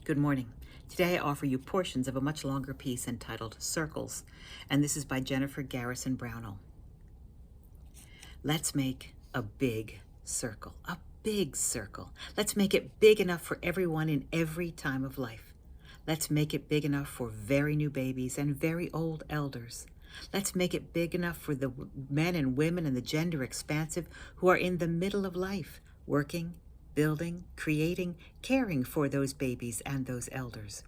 Good morning. Today I offer you portions of a much longer piece entitled Circles, and this is by Jennifer Garrison Brownell. Let's make a big circle, a big circle. Let's make it big enough for everyone in every time of life. Let's make it big enough for very new babies and very old elders. Let's make it big enough for the men and women and the gender expansive who are in the middle of life, working, building, creating, caring for those babies and those elders.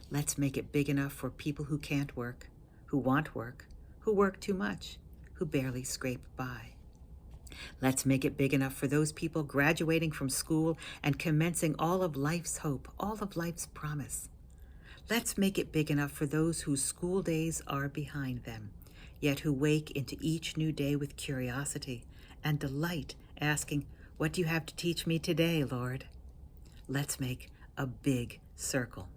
Let's make it big enough for people who can't work, who want work, who work too much, who barely scrape by. Let's make it big enough for those people graduating from school and commencing all of life's hope, all of life's promise. Let's make it big enough for those whose school days are behind them, yet who wake into each new day with curiosity and delight, asking, "What do you have to teach me today, Lord?" Let's make a big circle.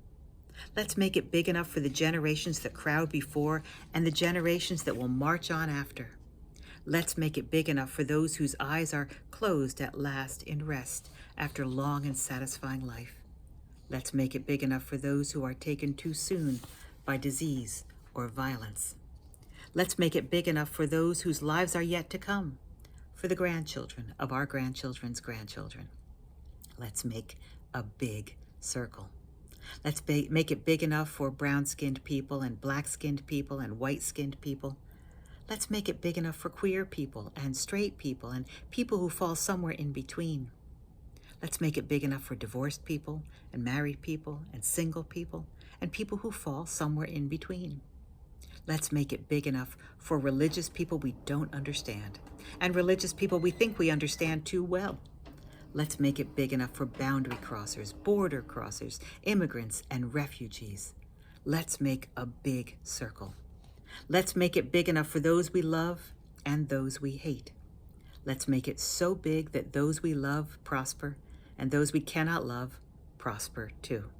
Let's make it big enough for the generations that crowd before and the generations that will march on after. Let's make it big enough for those whose eyes are closed at last in rest after long and satisfying life. Let's make it big enough for those who are taken too soon by disease or violence. Let's make it big enough for those whose lives are yet to come, for the grandchildren of our grandchildren's grandchildren. Let's make a big circle. Let's make it big enough for brown-skinned people and black-skinned people and white-skinned people. Let's make it big enough for queer people and straight people and people who fall somewhere in between. Let's make it big enough for divorced people and married people and single people and people who fall somewhere in between. Let's make it big enough for religious people we don't understand and religious people we think we understand too well. Let's make it big enough for boundary crossers, border crossers, immigrants, and refugees. Let's make a big circle. Let's make it big enough for those we love and those we hate. Let's make it so big that those we love prosper and those we cannot love prosper too.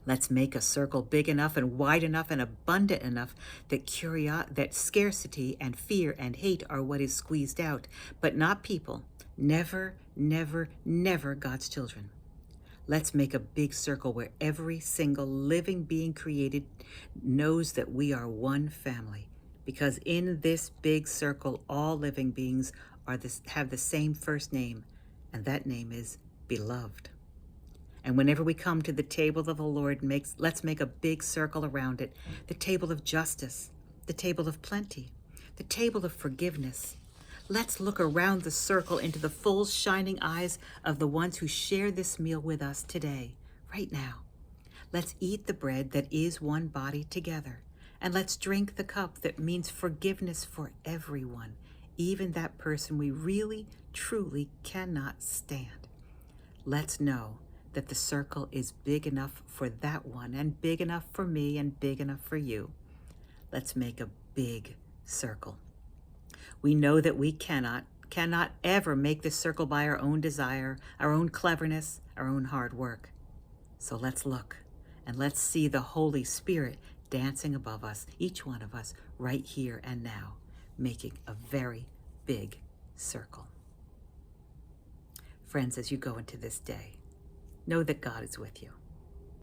Let's make a circle big enough and wide enough and abundant enough that scarcity and fear and hate are what is squeezed out, but not people. Never, never, never God's children. Let's make a big circle where every single living being created knows that we are one family, because in this big circle, all living beings have the same first name, and that name is beloved. And whenever we come to the table of the Lord, let's make a big circle around it, the table of justice, the table of plenty, the table of forgiveness. Let's look around the circle into the full shining eyes of the ones who share this meal with us today, right now. Let's eat the bread that is one body together, and let's drink the cup that means forgiveness for everyone, even that person we really, truly cannot stand. Let's know that the circle is big enough for that one, and big enough for me, and big enough for you. Let's make a big circle. We know that we cannot ever make this circle by our own desire, our own cleverness, our own hard work. So let's look and let's see the Holy Spirit dancing above us, each one of us, right here and now, making a very big circle. Friends, as you go into this day, know that God is with you.